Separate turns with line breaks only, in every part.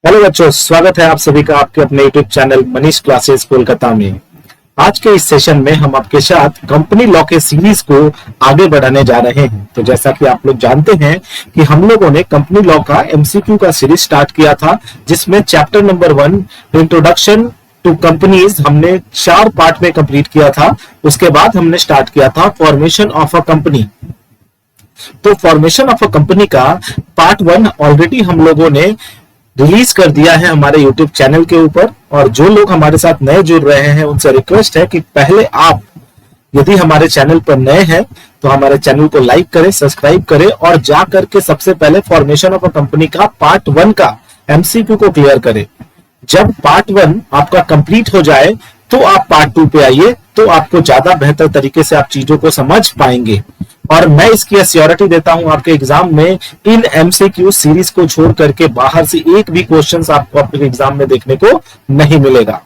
Hello बच्चों, स्वागत है आप सभी का आपके अपने YouTube channel Manish classes Kolkata में। आज के इस सेशन में हम आपके साथ कंपनी लॉ के सीरीज को आगे बढ़ाने जा रहे हैं। तो जैसा कि आप लोग जानते हैं कि हम लोगों ने कंपनी लॉ का एमसीक्यू का सीरीज स्टार्ट किया था, जिसमें chapter number 1 introduction to companies हमने 4 पार्ट में कंप्लीट किया था। उसके बाद हमने स्टार्ट किया था फॉर्मेशन ऑफ अ कंपनी। तो फॉर्मेशन ऑफ अ कंपनी का पार्ट 1 ऑलरेडी हम लोगों ने रिलीज कर दिया है हमारे YouTube चैनल के ऊपर। और जो लोग हमारे साथ नए जुड़ रहे हैं उनसे रिक्वेस्ट है कि पहले आप यदि हमारे चैनल पर नए हैं तो हमारे चैनल को लाइक करें, सब्सक्राइब करें और जा करके सबसे पहले फॉर्मेशन ऑफ अ कंपनी का पार्ट 1 का एमसीक्यू को क्लियर करें। जब पार्ट 1 आपका कंप्लीट हो जाए तो आप पार्ट 2 पे आइए, तो आपको ज्यादा बेहतर तरीके से आप चीजों को समझ पाएंगे। और मैं इसकी एश्योरिटी देता हूं आपके एग्जाम में इन एमसीक्यू सीरीज को छोड़ करके बाहर से एक भी क्वेश्चंस आपको अपने एग्जाम में देखने को नहीं मिलेगा।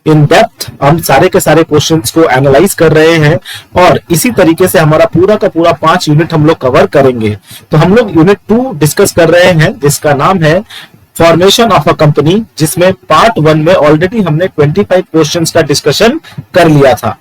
इन डेप्थ हम सारे के सारे क्वेश्चंस को एनालाइज कर रहे हैं और इसी तरीके से हमारा पूरा का पूरा 5 यूनिट हम लोग कवर करेंगे। तो हम लोग यूनिट 2 डिस्कस कर रहे हैं, जिसका नाम है फॉर्मेशन ऑफ अ कंपनी, जिसमें पार्ट 1 में ऑलरेडी हमने 25 क्वेश्चंस का डिस्कशन कर लिया था।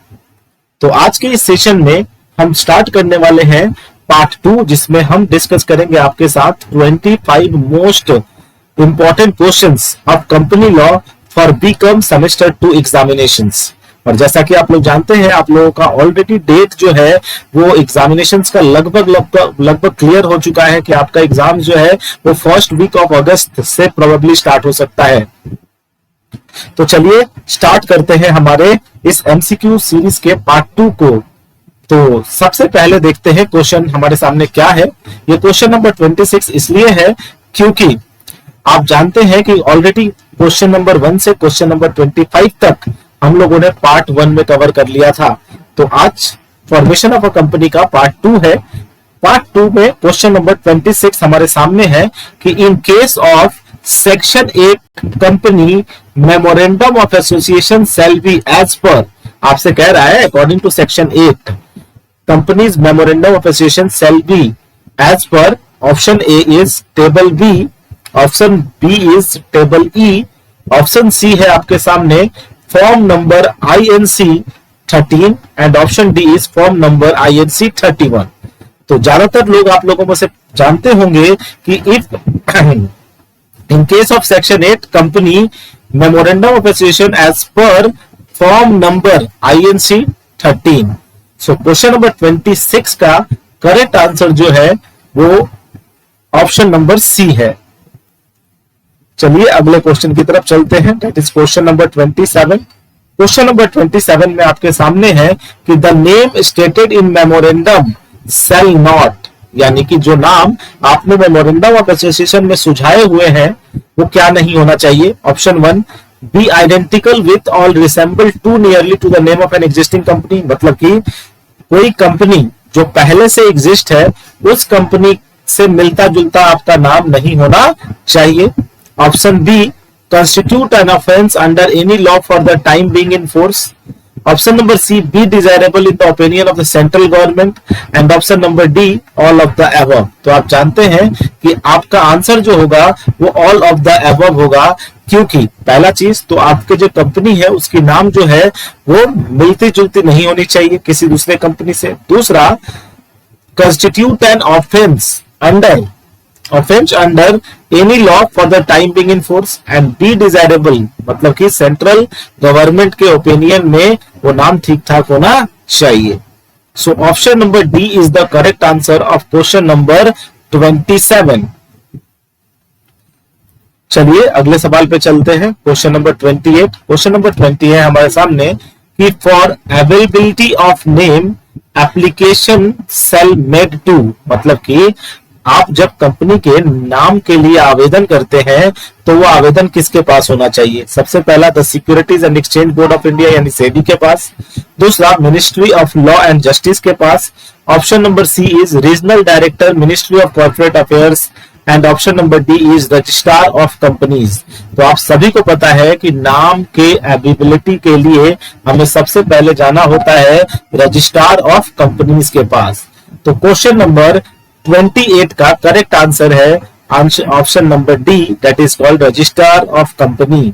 तो आज के इस सेशन में हम स्टार्ट करने वाले हैं पार्ट 2, जिसमें हम डिस्कस करेंगे आपके साथ 25 most important questions of company law for B Com semester 2 examinations. और जैसा कि आप लोग जानते हैं, आप लोगों का ऑलरेडी डेट जो है वो एग्जामिनेशंस का लगभग क्लियर हो चुका है कि आपका एग्जाम जो है वो फर्स्ट वीक ऑफ अगस्त से प्रोबेबली स्टार्ट हो सकता है। तो चलिए स्टार्ट करते हैं हमारे इस एमसीक्यू सीरीज के पार्ट 2 को। तो सबसे पहले देखते हैं क्वेश्चन हमारे सामने क्या है। ये क्वेश्चन नंबर 26 इसलिए है क्योंकि आप जानते हैं कि ऑलरेडी क्वेश्चन नंबर 1 से क्वेश्चन नंबर 25 तक हम लोगों ने पार्ट 1 में कवर कर लिया था। तो आज फॉर्मेशन ऑफ अ कंपनी का पार्ट 2 है। पार्ट 2 में क्वेश्चन नंबर 26 हमारे सामने है कि in case of section 8 company memorandum of association shall be as per, आपसे कह रहा है according to section 8 company's memorandum of association shall be as per option A is table B, option B is table E, option C है आपके सामने form number INC 13 and option D is form number INC 31। तो ज्यादातर लोग आप लोगों में से जानते होंगे कि if in case of section 8 company memorandum of association as per form number INC 13। So question number 26 का करेक्ट आंसर जो है वो ऑप्शन नंबर सी है। चलिए अगले क्वेश्चन की तरफ चलते हैं, that is question number 27। Question number 27 में आपके सामने है कि the name stated in memorandum shall not, यानी कि जो नाम आपने मेमोरेंडम ऑफ एसोसिएशन में सुझाए हुए हैं वो क्या नहीं होना चाहिए। Option 1 B identical with all resemble to nearly to the name of an existing company, मतलब कि कोई कंपनी जो पहले से एग्जिस्ट है उस कंपनी से मिलता जुलता आपका नाम नहीं होना चाहिए। Option B constitute an offence under any law for the time being in force. Option number C be desirable in the opinion of the central government and option number D all of the above. तो आप जानते हैं कि आपका answer जो होगा वो all of the above होगा, क्योंकि पहला चीज तो आपके जो कंपनी है उसकी नाम जो है वो मिलती जुलती नहीं होनी चाहिए किसी दूसरे कंपनी से। दूसरा, constitute an offence under any law for the time being in force and be desirable, मतलब कि सेंट्रल गवर्नमेंट के ओपिनियन में वो नाम ठीक ठाक होना चाहिए। सो option number D is the correct answer of question number 27। चलिए अगले सवाल पे चलते हैं, क्वेश्चन नंबर 28। क्वेश्चन नंबर 20 है हमारे सामने कि for availability of name application shall made to, मतलब कि आप जब कंपनी के नाम के लिए आवेदन करते हैं तो वो आवेदन किसके पास होना चाहिए। सबसे पहला the securities and exchange board of India यानी सेबी के पास। दूसरा, ministry of law and justice के पास। Option number C is regional director ministry of corporate affairs and option number D is registrar of companies. तो आप सभी को पता है कि नाम के एबिलिटी के लिए हमें सबसे पहले जाना होता है रजिस्ट्रार ऑफ कंपनीज के पास। तो क्वेश्चन नंबर 28 का करेक्ट आंसर है option number D, that is called registrar of company.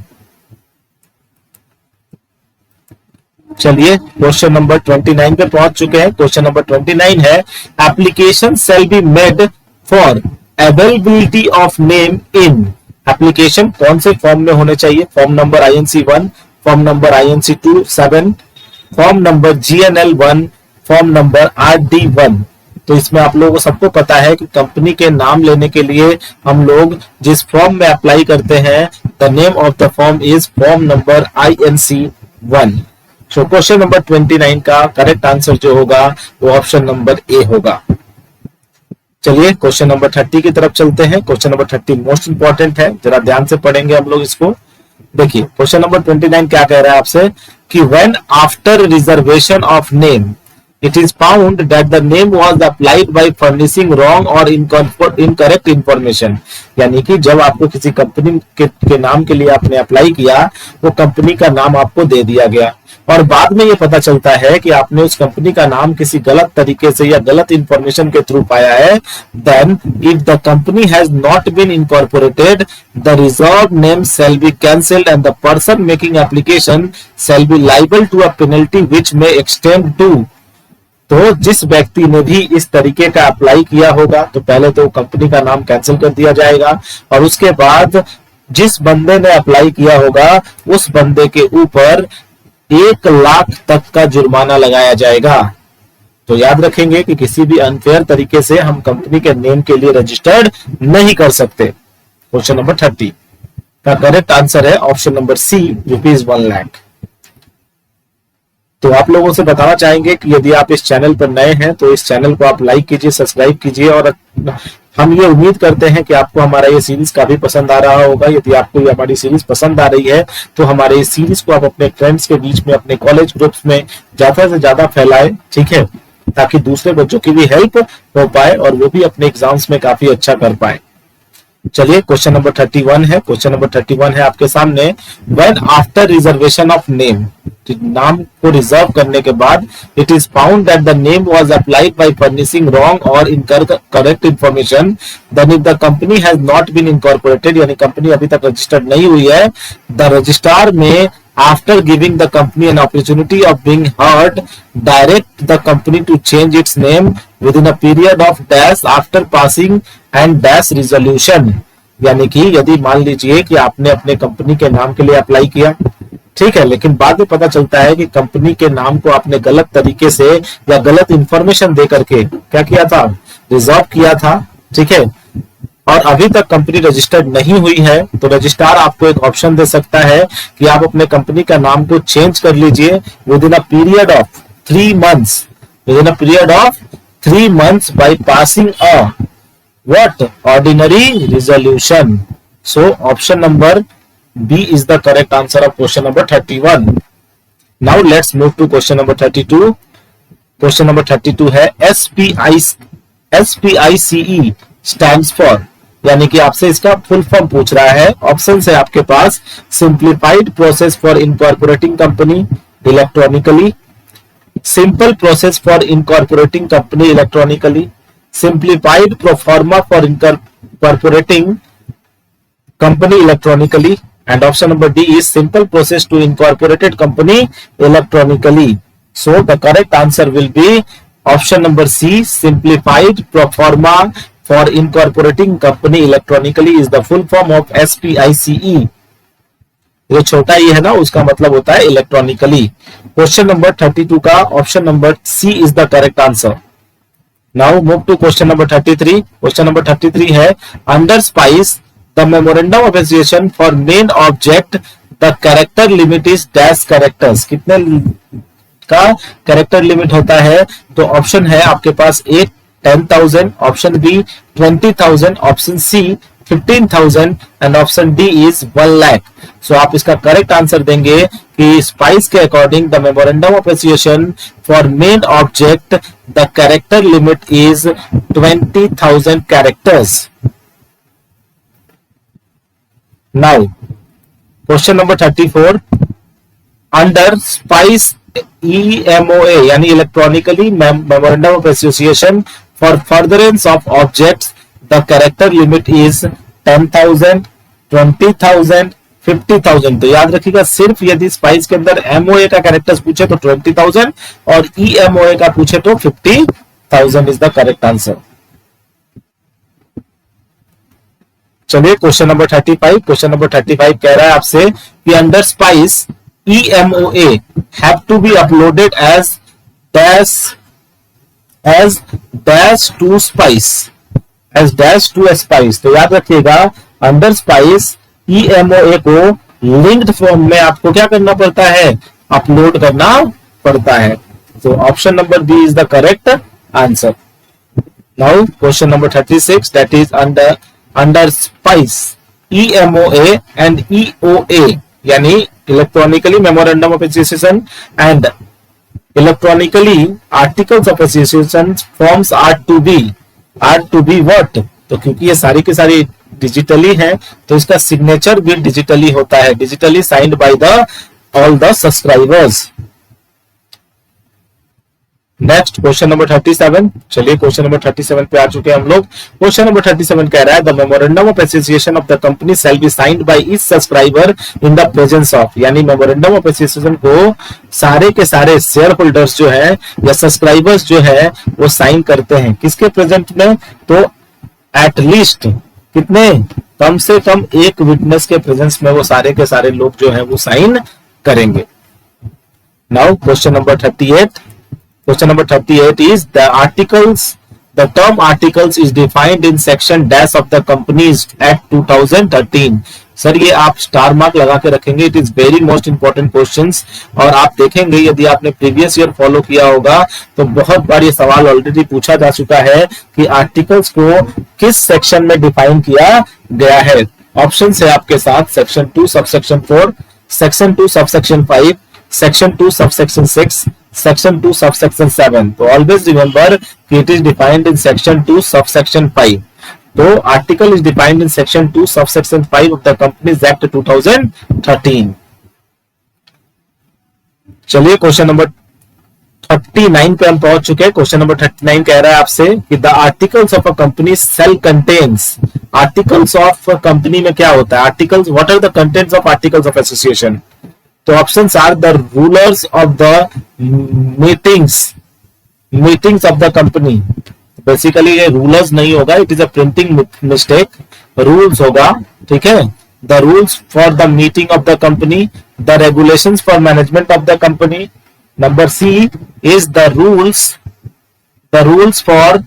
चलिए क्वेश्चन नंबर 29 पे पहुंच चुके हैं। क्वेश्चन नंबर 29 है, application shall be made for availability of name in. Application कौन से फॉर्म में होने चाहिए? Form number INC1, form number INC2 7, form number GNL1, form number RD1। तो इसमें आप लोगों को सबको पता है कि कंपनी के नाम लेने के लिए हम लोग जिस फॉर्म में अप्लाई करते हैं, the name of the form is form number INC1। So question number 29 का करेक्ट आंसर जो होगा वो ऑप्शन नंबर ए होगा। चलिए क्वेश्चन नंबर 30 की तरफ चलते हैं। क्वेश्चन नंबर 30 मोस्ट इंपॉर्टेंट है, जरा ध्यान से पढ़ेंगे हम लोग इसको। देखिए क्वेश्चन नंबर 29 क्या कह रहा है आपसे कि when after reservation of name it is found that the name was applied by furnishing wrong or incorrect information। यानी कि जब आपको किसी कंपनी के नाम के लिए आपने अप्लाई किया, वो कंपनी का नाम आपको दे दिया गया और बाद में ये पता चलता है कि आपने उस कंपनी का नाम किसी गलत तरीके से या गलत इंफॉर्मेशन के थ्रू पाया है, then if the company has not been incorporated, the reserved name shall be cancelled and the person making application shall be liable to a penalty which may extend to। तो जिस व्यक्ति ने भी इस तरीके का अप्लाई किया होगा, तो पहले तो कंपनी का नाम कैंसिल कर दिया जाएगा और उसके बाद जिस बंदे ने अप्लाई किया होगा उस बंदे के ऊपर 1 लाख तक का जुर्माना लगाया जाएगा। तो याद रखेंगे कि किसी भी अनफेयर तरीके से हम कंपनी के नेम के लिए रजिस्टर्ड नहीं कर सकते। क्वेश्चन नंबर 30 का करेक्ट आंसर है ऑप्शन नंबर सी, ₹1 लाख। तो आप लोगों से बताना चाहेंगे कि यदि आप इस चैनल पर नए हैं तो इस चैनल को आप लाइक कीजिए, सब्सक्राइब कीजिए और हम ये उम्मीद करते हैं कि आपको हमारा ये सीरीज काफी पसंद आ रहा होगा। यदि आपको ये हमारी सीरीज पसंद आ रही है तो हमारे इस सीरीज को आप अपने फ्रेंड्स के बीच में, अपने कॉलेज ग्रुप्स में ज्यादा से ज्यादा फैलाएं, ठीक है, ताकि दूसरे बच्चों की भी हेल्प हो पाए और वो भी अपने एग्जाम्स में काफी अच्छा कर पाए। चलिए क्वेश्चन नंबर 31 है। क्वेश्चन नंबर 31 है आपके सामने, when after reservation of name, नाम को रिजर्व करने के बाद, it is found that the name was applied by furnishing wrong और incorrect information, then if the company has not been incorporated, यानी कंपनी अभी तक रजिस्टर्ड नहीं हुई है, द रजिस्ट्रार में after giving the company an opportunity of being heard, direct the company to change its name within a period of dash after passing and dash resolution। यानी कि यदि मान लीजिए कि आपने अपने कंपनी के नाम के लिए अप्लाई किया, ठीक है, लेकिन बाद में पता चलता है कि कंपनी के नाम को आपने गलत तरीके से या गलत इंफॉर्मेशन दे करके क्या किया था, रिजर्व किया था, ठीक है, और अभी तक कंपनी रजिस्टर्ड नहीं हुई है, तो रजिस्ट्रार आपको एक ऑप्शन दे सकता है कि आप अपने कंपनी का नाम को चेंज कर लीजिए within a period of 3 months, within a period of 3 months by passing a what, ordinary resolution. So option number B is the correct answer of question number 31। Now let's move to question number 32। Question number 32 है, SPICE stands for, यानी कि आपसे इसका full form पूछ रहा है। Option है आपके पास, simplified process for incorporating company electronically, simple process for incorporating company electronically, simplified proforma for incorporating company electronically, and option number D is simple process to incorporated company electronically। So the correct answer will be option number C, simplified proforma for incorporating company electronically is the full form of SPICE। ये छोटा ही है ना, उसका मतलब होता है electronically. Question number 32 का option number C is the correct answer. Now move to question number 33। Question number 33 है, under SPICE the memorandum of association for main object the character limit is dash characters। कितने का character limit होता है? तो option है आपके पास A 10,000, option B 20,000, option C 15,000 and option D is 1 lakh. So आप इसका करेक्ट आंसर देंगे कि स्पाइस के according the memorandum of association for main object the character limit is 20,000 characters. Now, question number 34, under SPICE EMOA यानी electronically memorandum of association for furtherance of objects the character limit is 10,000, 20,000, 50,000। तो याद रखिएगा, सिर्फ यदि spice के अंदर MOA का characters पूछे तो 20,000 और ईएमओए का पूछे तो 50,000 इज द करेक्ट आंसर। चलिए क्वेश्चन नंबर 35। क्वेश्चन नंबर 35 कह रहा है आपसे कि under SPICE EMOA have to be uploaded as dash to spice, as dash to a spice। तो याद रखिएगा, अंडर स्पाइस EMOA को लिंक्ड फॉर्म में आपको क्या करना पड़ता है, अपलोड करना पड़ता है। तो option number B is the correct answer. Now question number 36, that is under SPICE EMOA and EOA, यानी electronically memorandum of association and electronically articles of association forms are to be what. तो क्योंकि ये सारी की सारी digitally है तो इसका सिग्नेचर भी डिजिटली होता है, digitally signed by the all the subscribers. Next question number 37। चलिए क्वेश्चन नंबर 37 पे आ चुके हैं हम लोग। क्वेश्चन नंबर 37 कह रहा है the memorandum of association of the company shall be signed by each subscriber in the presence of, यानी मेमोरेंडम ऑफ एसोसिएशन को सारे के सारे शेयर होल्डर्स जो है या सब्सक्राइबर्स जो है वो साइन करते हैं किसके प्रेजेंट में, तो एटलीस्ट कितने, कम से कम एक विटनेस के प्रेजेंस में वो सारे के सारे लोग जो है वो साइन करेंगे। Now question number 38। Question number 38 is the term articles is defined in section dash of the Companies Act 2013। Sir ये आप स्टार मार्क लगा के रखेंगे, it is very most important questions. और आप देखेंगे यदि आपने प्रीवियस ईयर फॉलो किया होगा तो बहुत बार ये सवाल ऑलरेडी पूछा जा चुका है कि आर्टिकल्स को किस सेक्शन में डिफाइन किया गया है। ऑप्शन है आपके साथ section 2 subsection 4, section 2 subsection 5, section 2 subsection 6, section 2 subsection 7। तो ऑलवेज रिमेंबर कि it is defined in section 2 subsection 5। तो article is defined in section 2 subsection 5 of the companies act 2013। चलिए क्वेश्चन नंबर 39 पे हम पहुंच चुके हैं। क्वेश्चन नंबर 39 कह रहा है आपसे कि the articles of a company shall contains, articles of company में क्या होता है, articles, what are the contents of articles of association. तो options are the rulers of the meetings of the company. Basically ये रूलर्स नहीं होगा, it is a printing mistake, rules होगा, ठीक है। The rules for the meeting of the company, the regulations for management of the company. Number C is the rules for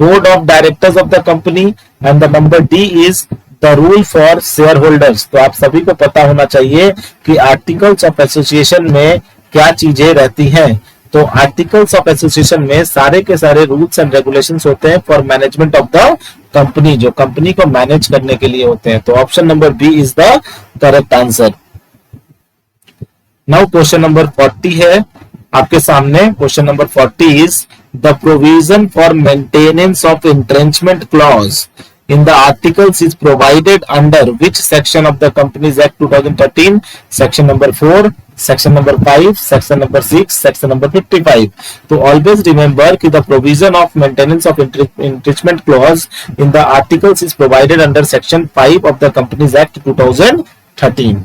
board of directors of the company and the number D is the rule for share holders. तो आप सभी को पता होना चाहिए कि articles of association में क्या चीजें रहती हैं। तो आर्टिकल्स ऑफ एसोसिएशन में सारे के सारे रूल्स एंड रेगुलेशंस होते हैं for management of the company, जो कंपनी को मैनेज करने के लिए होते हैं। तो option number B is the correct answer. Now question number 40 है आपके सामने। Question number 40 is the provision for maintenance of entrenchment clause in the articles is provided under which section of the Companies Act 2013? Section number 4, section number 5, section number 6, section number 55। तो always remember कि the provision of maintenance of enrichment clause in the articles is provided under section 5 of the Companies Act 2013।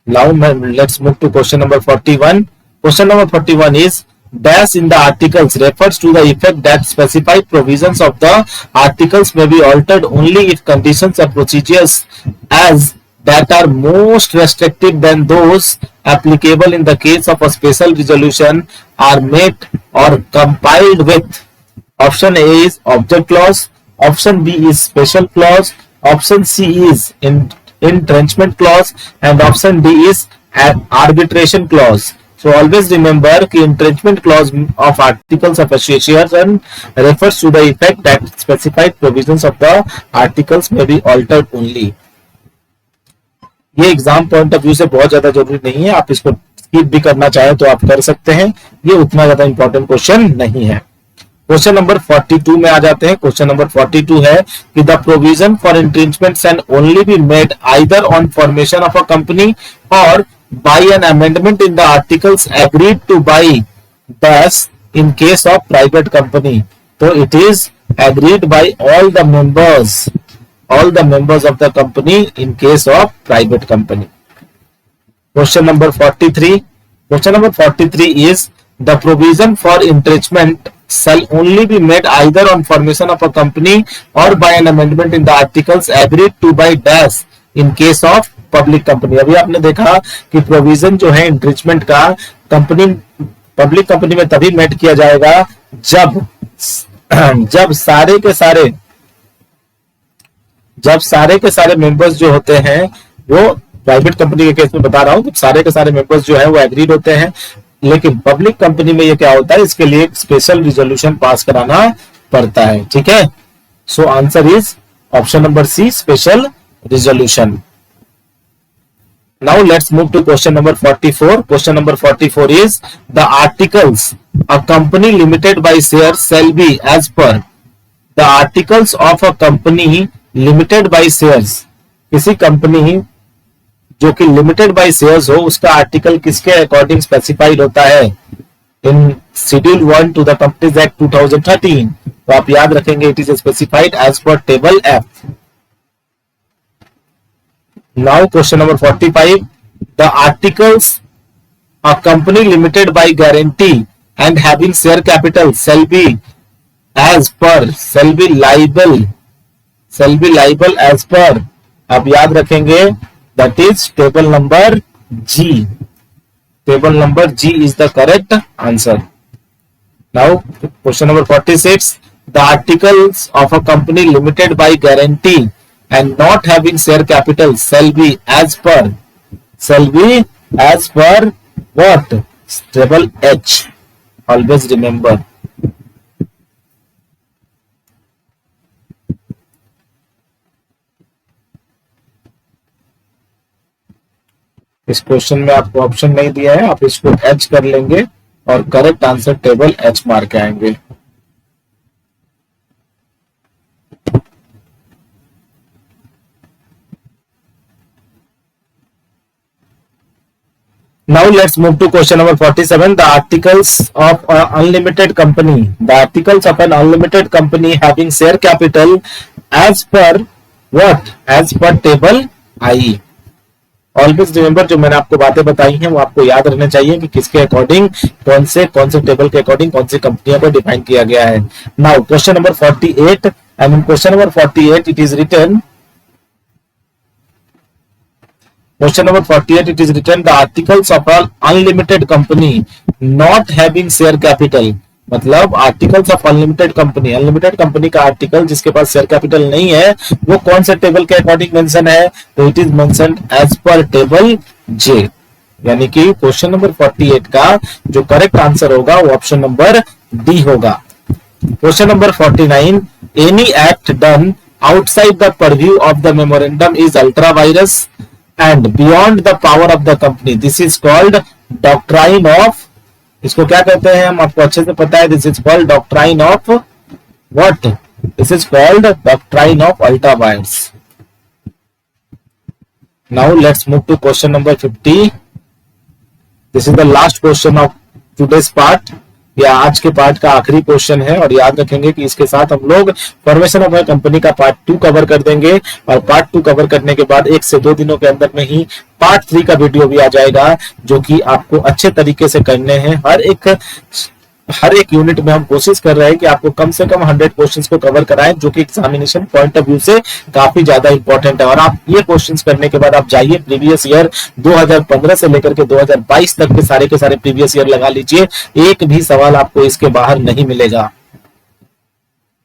Now let's move to question number 41। Question number 41 is dash in the articles refers to the effect that specified provisions of the articles may be altered only if conditions or procedures as that are most restrictive than those applicable in the case of a special resolution are met or compiled with। Option A is object clause, option B is special clause, option C is entrenchment clause and option D is arbitration clause। So always remember कि entrenchment clause of articles of association refers to the effect that specified provisions of the articles may be altered only। ये exam point of view से बहुत ज्यादा जरूरी नहीं है, आप इसको स्किप भी करना चाहे तो आप कर सकते हैं, ये उतना ज्यादा इंपॉर्टेंट क्वेश्चन नहीं है। क्वेश्चन नंबर 42 में आ जाते हैं। क्वेश्चन नंबर 42 है कि the provision for entrenchment can only be made either on formation of a company और by an amendment in the articles agreed to by thus in case of private company। तो it is agreed by all the members of the company in case of private company. Question number 43. Question number 43 is the provision for enrichment shall only be made either on formation of a company or by an amendment in the articles agreed to by dash in case of public company. अभी आपने देखा कि provision जो है enrichment का company public company में तभी met किया जाएगा जब सारे के सारे मेंबर्स जो होते हैं, वो प्राइवेट कंपनी के केस में बता रहा हूं, तो सारे के सारे मेंबर्स जो है वो एग्रीड होते हैं। लेकिन पब्लिक कंपनी में ये क्या होता है, इसके लिए स्पेशल रिजोल्यूशन पास कराना पड़ता है। ठीक है, so answer is option number C, special resolution. Now let's move to question number 44. Question number 44 is the articles a company limited by shares shall be as per the articles of a company limited by shares। किसी company जो कि limited by shares हो उसका article किसके according specified होता है, in schedule 1 to the companies act 2013। तो आप याद रखेंगे it is specified as per table F. Now question number 45. The articles a company limited by guarantee and having share capital shall be liable as per, आप याद रखेंगे that is table number G. Table number G is the correct answer. Now question number 46. The articles of a company limited by guarantee and not having share capital shall be as per what? Table H. Always remember. इस question में आपको option नहीं दिया है, आप इसको H कर लेंगे और करेक्ट आंसर टेबल H मार के आएंगे। Now let's move to question number 47. The articles of an unlimited company. The articles of an unlimited company having share capital as per what? As per table I. Always remember, जो मैंने आपको बातें बताई हैं वो आपको याद रहना चाहिए कि किसके अकॉर्डिंग कौन से टेबल के अकॉर्डिंग कौन सी कंपनियों को डिफाइन किया गया है। Now question number 48 and in question number 48 it is written it is written the articles of an unlimited company not having share capital। मतलब आर्टिकल्स ऑफ अनलिमिटेड कंपनी का आर्टिकल जिसके पास शेयर कैपिटल नहीं है वो कौन से टेबल के according mention है, तो it is mentioned as per table J. यानी कि क्वेश्चन नंबर 48 का जो करेक्ट आंसर होगा वो ऑप्शन नंबर डी होगा। Question number 49, any act done outside the purview of the memorandum is ultra vires and beyond the power of the company, this is called doctrine of, इसको क्या कहते हैं हम आपको अच्छे से पता है, this is called doctrine of what? This is called doctrine of ultra vires। Now let's move to question number 50। This is the last question of today's part, या आज के पार्ट का आखिरी क्वेश्चन है। और याद रखेंगे कि इसके साथ हम लोग फॉर्मेशन ऑफ कंपनी का पार्ट 2 कवर कर देंगे और पार्ट 2 कवर करने के बाद 1 से 2 दिनों के अंदर में ही पार्ट 3 का वीडियो भी आ जाएगा, जो कि आपको अच्छे तरीके से करने हैं। हर एक यूनिट में हम कोशिश कर रहे हैं कि आपको कम से कम 100 क्वेश्चंस को कवर कराएं, जो कि एग्जामिनेशन पॉइंट ऑफ व्यू से काफी ज्यादा इंपॉर्टेंट है। और आप ये क्वेश्चंस करने के बाद आप जाइए प्रीवियस ईयर 2015 से लेकर के 2022 तक के सारे प्रीवियस ईयर लगा लीजिए, एक भी सवाल आपको इसके बाहर नहीं मिलेगा।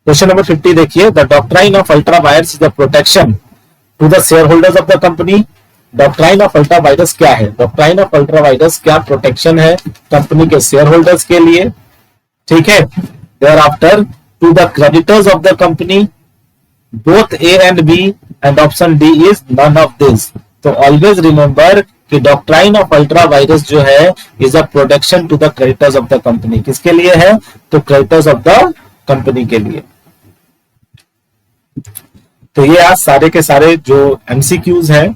क्वेश्चन नंबर 50 देखिए, the doctrine of ultra vires is the protection to the shareholders of the company. Doctrine of ultra vires क्या है? डॉक्ट्राइन ऑफ अल्ट्रा वायरस क्या प्रोटेक्शन है कंपनी के शेयर होल्डर्स के लिए, ठीक है। thereafter to the creditors of the company, both A and B, and option D is none of this। तो ऑलवेज रिमेंबर कि डॉक्ट्राइन ऑफ अल्ट्रा वायरस जो है is a protection to the creditors of the company. किसके लिए है? तो creditors of the company के लिए। तो ये आज सारे के सारे जो एमसीक्यूज है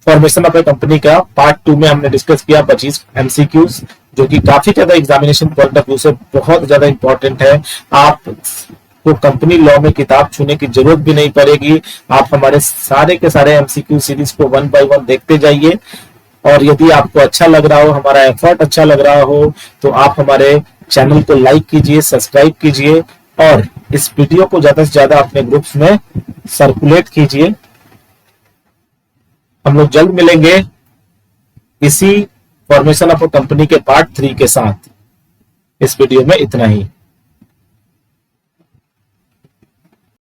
फॉर्मेशन ऑफ ए कंपनी का पार्ट 2 में हमने डिस्कस किया 25 एमसीक्यूज, जो कि काफी ज्यादा एग्जामिनेशन पॉइंट ऑफ व्यू से बहुत ज्यादा इंपॉर्टेंट है। आप आपको कंपनी लॉ में किताब छूने की जरूरत भी नहीं पड़ेगी। आप हमारे सारे के सारे एमसीक्यू सीरीज को 1 बाय 1 देखते जाइए। और यदि आपको अच्छा लग रहा हो, हमारा एफर्ट अच्छा लग रहा हो, तो आप हमारे चैनल को लाइक कीजिए, सब्सक्राइब कीजिए और इस वीडियो को ज्यादा से ज्यादा अपने ग्रुप्स में सर्कुलेट कीजिए। हम लोग जल्द मिलेंगे इसी फॉर्मेशन ऑफ अ कंपनी के पार्ट 3 के साथ। इस वीडियो में इतना ही।